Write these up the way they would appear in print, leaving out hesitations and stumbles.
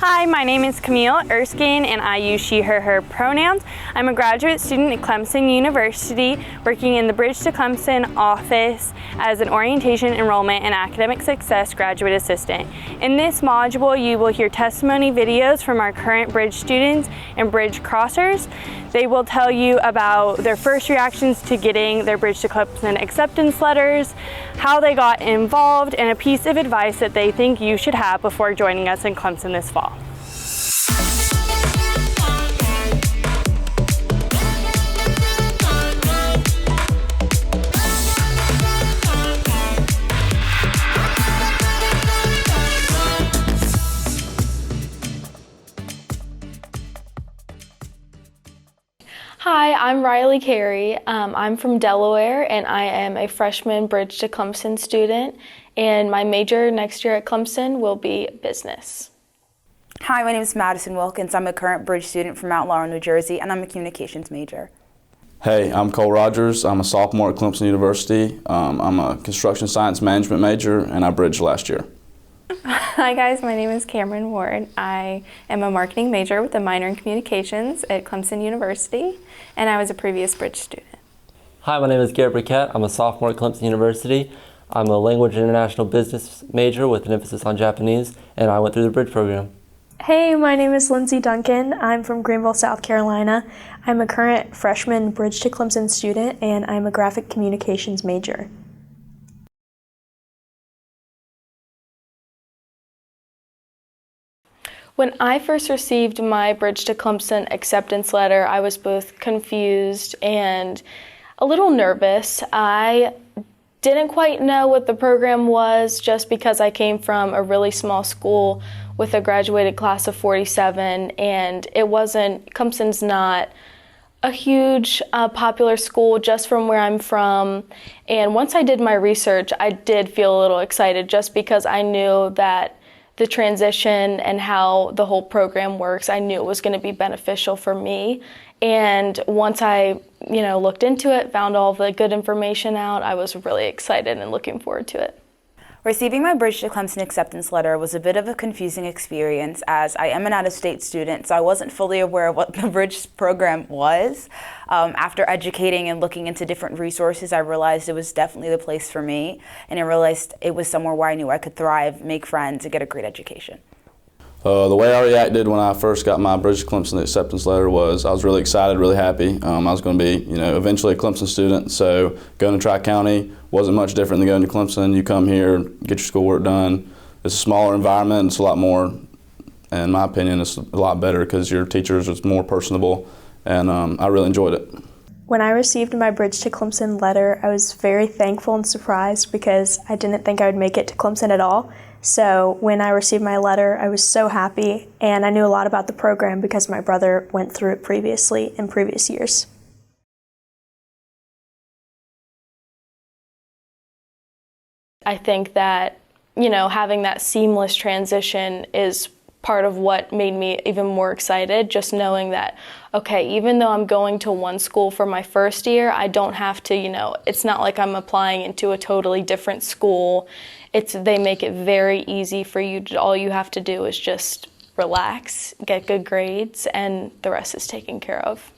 Hi, my name is Camille Erskine and I use she, her pronouns. I'm a graduate student at Clemson University working in the Bridge to Clemson office as an orientation, enrollment, and academic success graduate assistant. In this module, you will hear testimony videos from our current Bridge students and Bridge crossers. They will tell you about their first reactions to getting their Bridge to Clemson acceptance letters, how they got involved, and a piece of advice that they think you should have before joining us in Clemson this fall. Hi, I'm Riley Carey. I'm from Delaware and I am a freshman Bridge to Clemson student, and my major next year at Clemson will be business. Hi, my name is Madison Wilkins. I'm a current Bridge student from Mount Laurel, New Jersey, and I'm a communications major. Hey, I'm Cole Rogers. I'm a sophomore at Clemson University. I'm a construction science management major, and I bridged last year. Hi guys, my name is Cameron Ward. I am a marketing major with a minor in communications at Clemson University, and I was a previous Bridge student. Hi, my name is Garrett Briquette. I'm a sophomore at Clemson University. I'm a language and international business major with an emphasis on Japanese, and I went through the Bridge program. Hey, my name is Lindsay Duncan. I'm from Greenville, South Carolina. I'm a current freshman Bridge to Clemson student, and I'm a graphic communications major. When I first received my Bridge to Clemson acceptance letter, I was both confused and a little nervous. I didn't quite know what the program was just because I came from a really small school with a graduated class of 47, and Clemson's not a huge popular school just from where I'm from. And once I did my research, I did feel a little excited just because I knew that the transition and how the whole program works, I knew it was going to be beneficial for me. And once I, looked into it, found all the good information out, I was really excited and looking forward to it. Receiving my Bridge to Clemson acceptance letter was a bit of a confusing experience, as I am an out-of-state student, so I wasn't fully aware of what the Bridge program was. After educating and looking into different resources, I realized it was definitely the place for me, and I realized it was somewhere where I knew I could thrive, make friends, and get a great education. The way I reacted when I first got my Bridge to Clemson acceptance letter was I was really excited, really happy. I was going to be, eventually a Clemson student, so going to Tri-County wasn't much different than going to Clemson. You come here, get your schoolwork done. It's a smaller environment. It's a lot more, in my opinion, it's a lot better because your teachers are more personable, and I really enjoyed it. When I received my Bridge to Clemson letter, I was very thankful and surprised because I didn't think I would make it to Clemson at all. So when I received my letter, I was so happy, and I knew a lot about the program because my brother went through it previously in previous years. I think that, having that seamless transition is part of what made me even more excited, just knowing that, okay, even though I'm going to one school for my first year, I don't have to, it's not like I'm applying into a totally different school. They make it very easy for you. All you have to do is just relax, get good grades, and the rest is taken care of.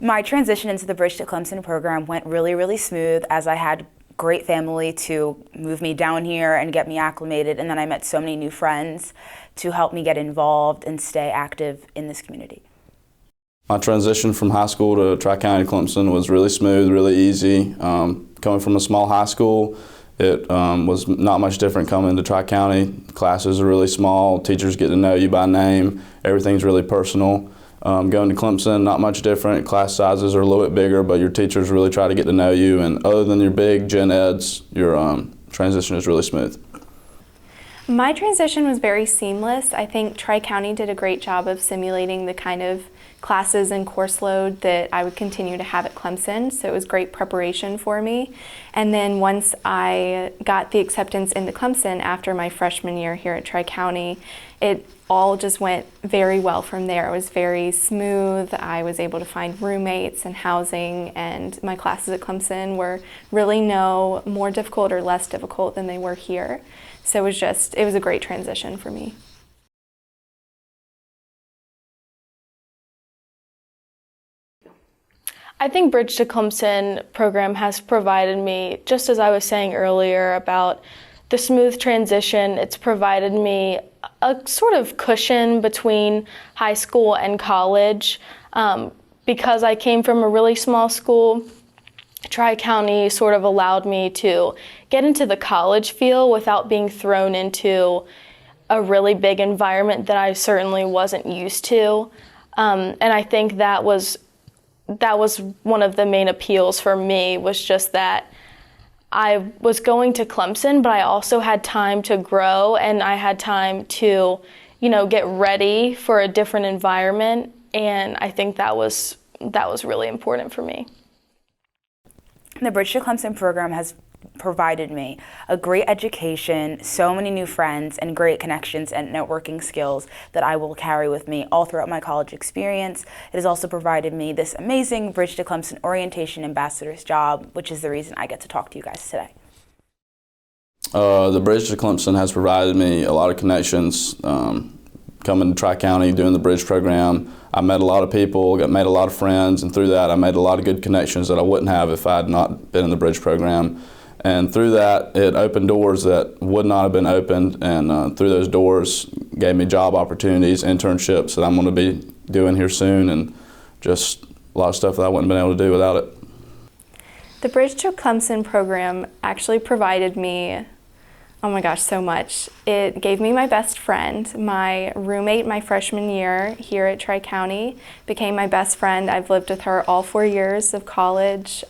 My transition into the Bridge to Clemson program went really, really smooth, as I had great family to move me down here and get me acclimated, and then I met so many new friends to help me get involved and stay active in this community. My transition from high school to Tri-County Clemson was really smooth, really easy. Coming from a small high school, it was not much different coming to Tri-County. Classes are really small, teachers get to know you by name, everything's really personal. Going to Clemson, not much different. Class sizes are a little bit bigger, but your teachers really try to get to know you, and other than your big gen eds, your transition is really smooth. My transition was very seamless. I think Tri-County did a great job of simulating the kind of classes and course load that I would continue to have at Clemson, so it was great preparation for me. And then once I got the acceptance into Clemson after my freshman year here at Tri-County, it all just went very well from there. It was very smooth. I was able to find roommates and housing, and my classes at Clemson were really no more difficult or less difficult than they were here. So it was a great transition for me. I think Bridge to Clemson program has provided me, just as I was saying earlier about the smooth transition, it's provided me a sort of cushion between high school and college. Because I came from a really small school, Tri-County sort of allowed me to get into the college feel without being thrown into a really big environment that I certainly wasn't used to. And I think that was one of the main appeals for me, was just that I was going to Clemson, but I also had time to grow and I had time to, get ready for a different environment. And I think that was really important for me. The Bridge to Clemson program has provided me a great education, so many new friends, and great connections and networking skills that I will carry with me all throughout my college experience. It has also provided me this amazing Bridge to Clemson Orientation Ambassador's job, which is the reason I get to talk to you guys today. The Bridge to Clemson has provided me a lot of connections. Coming to Tri-County, doing the Bridge program, I met a lot of people, made a lot of friends, and through that I made a lot of good connections that I wouldn't have if I had not been in the Bridge program. And through that, it opened doors that would not have been opened, and through those doors gave me job opportunities, internships that I'm going to be doing here soon, and just a lot of stuff that I wouldn't have been able to do without it. The Bridge to Clemson program actually provided me, oh my gosh, so much. It gave me my best friend. My roommate my freshman year here at Tri-County became my best friend. I've lived with her all 4 years of college.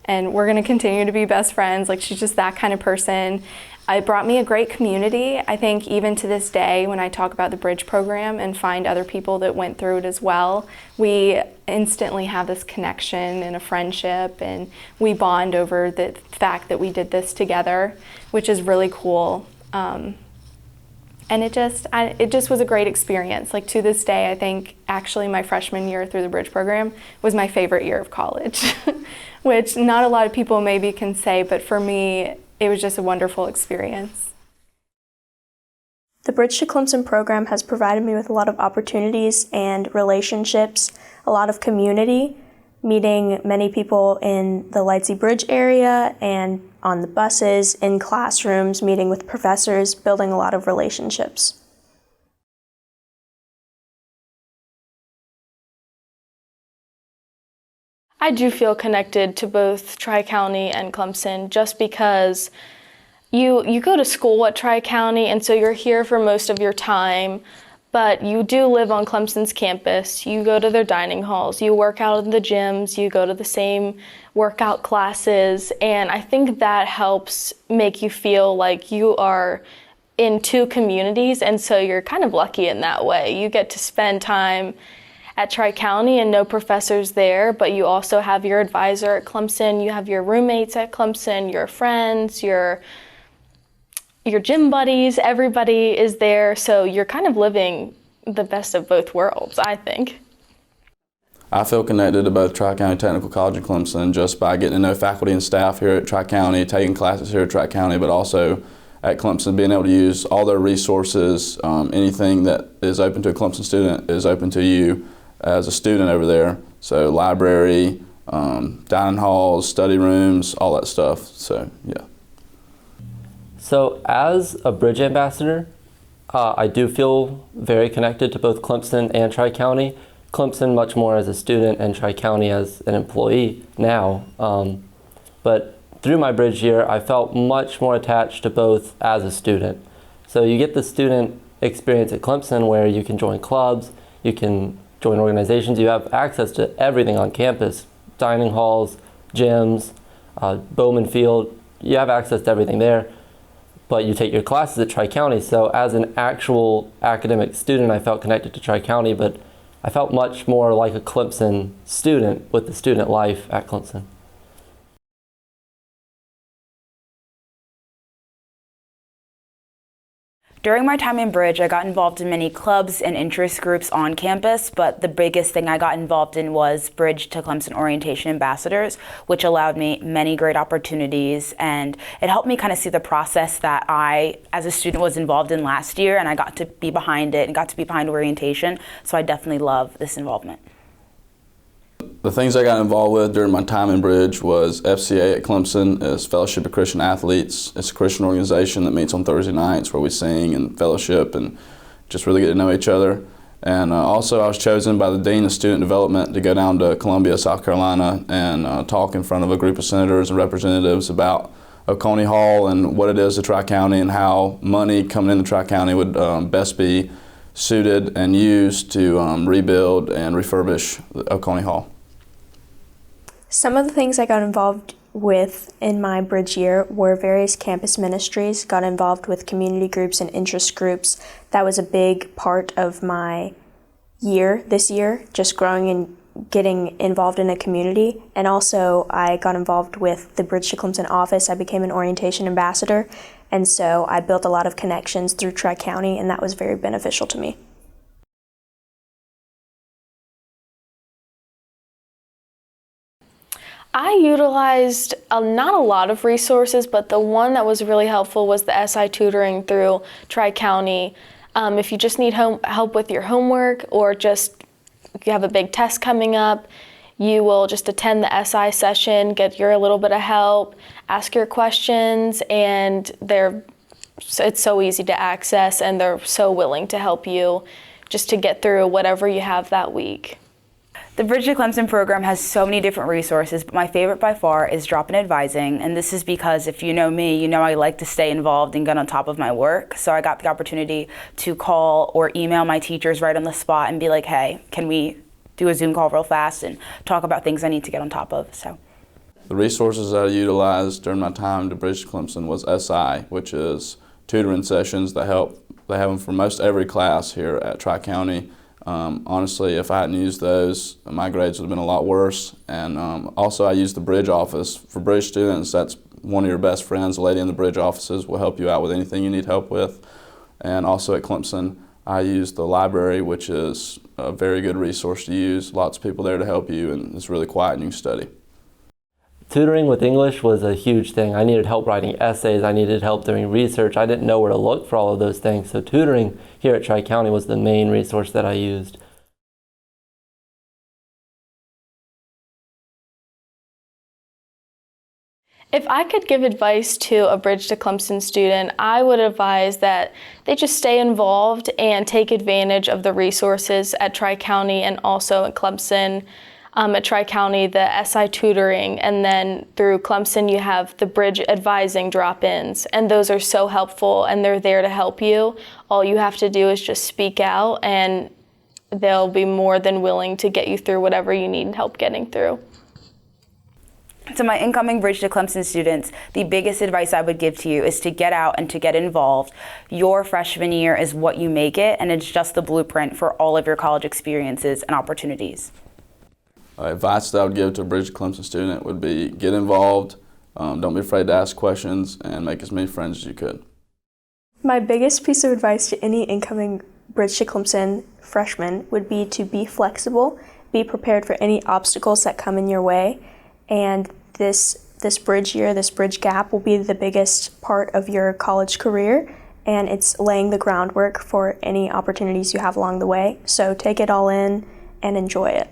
And we're gonna continue to be best friends. Like, she's just that kind of person. It brought me a great community. I think even to this day, when I talk about the Bridge program and find other people that went through it as well, we instantly have this connection and a friendship, and we bond over the fact that we did this together, which is really cool. And it just was a great experience. Like, to this day, I think actually my freshman year through the Bridge program was my favorite year of college, which not a lot of people maybe can say, but for me, it was just a wonderful experience. The Bridge to Clemson program has provided me with a lot of opportunities and relationships, a lot of community, meeting many people in the Lightsey Bridge area and on the buses, in classrooms, meeting with professors, building a lot of relationships. I do feel connected to both Tri-County and Clemson just because you go to school at Tri-County, and so you're here for most of your time, but you do live on Clemson's campus. You go to their dining halls, you work out in the gyms, you go to the same workout classes, and I think that helps make you feel like you are in two communities, and so you're kind of lucky in that way. You get to spend time at Tri-County and no professors there, but you also have your advisor at Clemson, you have your roommates at Clemson, your friends, your gym buddies, everybody is there, so you're kind of living the best of both worlds, I think. I feel connected to both Tri-County Technical College and Clemson just by getting to know faculty and staff here at Tri-County, taking classes here at Tri-County, but also at Clemson being able to use all their resources. Anything that is open to a Clemson student is open to you as a student over there. So library, dining halls, study rooms, all that stuff, so yeah. So as a Bridge ambassador, I do feel very connected to both Clemson and Tri-County. Clemson much more as a student and Tri-County as an employee now. But through my Bridge year, I felt much more attached to both as a student. So you get the student experience at Clemson where you can join clubs, you can join organizations, you have access to everything on campus, dining halls, gyms, Bowman Field, you have access to everything there, but you take your classes at Tri-County. So as an actual academic student, I felt connected to Tri-County, but I felt much more like a Clemson student with the student life at Clemson. During my time in Bridge, I got involved in many clubs and interest groups on campus, but the biggest thing I got involved in was Bridge to Clemson Orientation Ambassadors, which allowed me many great opportunities, and it helped me kind of see the process that I, as a student, was involved in last year, and I got to be behind it and got to be behind orientation, so I definitely love this involvement. The things I got involved with during my time in Bridge was FCA at Clemson. It's Fellowship of Christian Athletes. It's a Christian organization that meets on Thursday nights where we sing and fellowship and just really get to know each other. And also I was chosen by the Dean of Student Development to go down to Columbia, South Carolina and talk in front of a group of senators and representatives about Oconee Hall and what it is to Tri-County and how money coming into Tri-County would best be suited and used to rebuild and refurbish Oconee Hall. Some of the things I got involved with in my Bridge year were various campus ministries, got involved with community groups and interest groups. That was a big part of my year this year, just growing and getting involved in a community. And also I got involved with the Bridge to Clemson office. I became an orientation ambassador, and so I built a lot of connections through Tri-County, and that was very beneficial to me. I utilized not a lot of resources, but the one that was really helpful was the SI tutoring through Tri-County. If you just need help with your homework, or just if you have a big test coming up, you will just attend the SI session, get your little bit of help, ask your questions, and it's so easy to access, and they're so willing to help you just to get through whatever you have that week. The Bridge to Clemson program has so many different resources, but my favorite by far is Drop-In Advising, and this is because if you know me, you know I like to stay involved and get on top of my work, so I got the opportunity to call or email my teachers right on the spot and be like, hey, can we do a Zoom call real fast and talk about things I need to get on top of. So, the resources that I utilized during my time to Bridge to Clemson was SI, which is tutoring sessions that help. They have them for most every class here at Tri-County. Honestly, if I hadn't used those, my grades would have been a lot worse. And also I used the Bridge office. For Bridge students, that's one of your best friends. The lady in the Bridge offices will help you out with anything you need help with. And also at Clemson, I used the library, which is a very good resource to use. Lots of people there to help you, and it's really quiet and you can study. Tutoring with English was a huge thing. I needed help writing essays, I needed help doing research. I didn't know where to look for all of those things, so tutoring here at Tri-County was the main resource that I used. If I could give advice to a Bridge to Clemson student, I would advise that they just stay involved and take advantage of the resources at Tri-County and also at Clemson. At Tri-County, the SI tutoring, and then through Clemson you have the Bridge advising drop-ins, and those are so helpful and they're there to help you. All you have to do is just speak out and they'll be more than willing to get you through whatever you need help getting through. To my incoming Bridge to Clemson students, the biggest advice I would give to you is to get out and to get involved. Your freshman year is what you make it, and it's just the blueprint for all of your college experiences and opportunities. Advice that I would give to a Bridge to Clemson student would be get involved, don't be afraid to ask questions, and make as many friends as you could. My biggest piece of advice to any incoming Bridge to Clemson freshman would be to be flexible, be prepared for any obstacles that come in your way, and this Bridge year, this Bridge gap will be the biggest part of your college career, and it's laying the groundwork for any opportunities you have along the way. So take it all in and enjoy it.